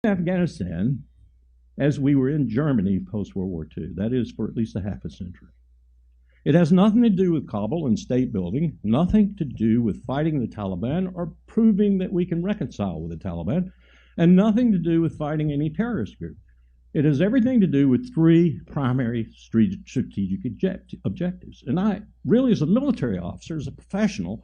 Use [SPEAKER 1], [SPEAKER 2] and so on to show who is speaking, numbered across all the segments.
[SPEAKER 1] Afghanistan as we were in Germany post-World War II. That is, for at least a half a century. It has nothing to do with Kabul and state building, nothing to do with fighting the Taliban or proving that we can reconcile with the Taliban, and nothing to do with fighting any terrorist group. It has everything to do with three primary strategic objectives. And I really, as a military officer, as a professional,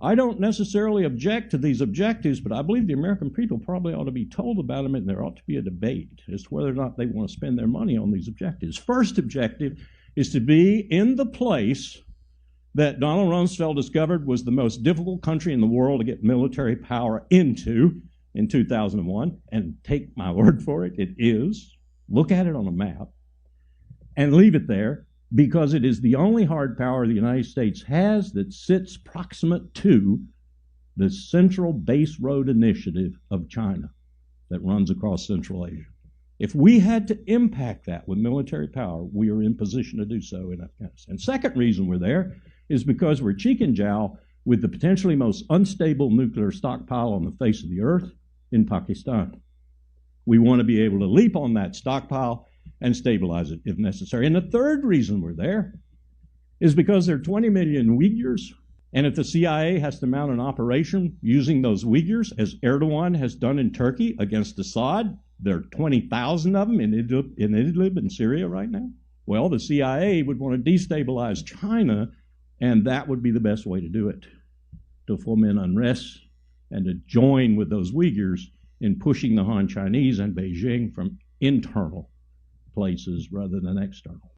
[SPEAKER 1] I don't necessarily object to these objectives, but I believe the American people probably ought to be told about them, and there ought to be a debate as to whether or not they want to spend their money on these objectives. First objective is to be in the place that Donald Rumsfeld discovered was the most difficult country in the world to get military power into in 2001, and take my word for it, it is. Look at it on a map and leave it there, because it is the only hard power the United States has that sits proximate to the Central Base Road Initiative of China that runs across Central Asia. If we had to impact that with military power, we are in position to do so in Afghanistan. Second reason we're there is because we're cheek and jowl with the potentially most unstable nuclear stockpile on the face of the earth in Pakistan. We want to be able to leap on that stockpile and stabilize it if necessary. And the third reason we're there is because there are 20 million Uyghurs, and if the CIA has to mount an operation using those Uyghurs, as Erdogan has done in Turkey against Assad, there are 20,000 of them in Idlib in Syria right now. Well, the CIA would want to destabilize China, and that would be the best way to do it, to foment unrest and to join with those Uyghurs in pushing the Han Chinese and Beijing from internal places rather than external.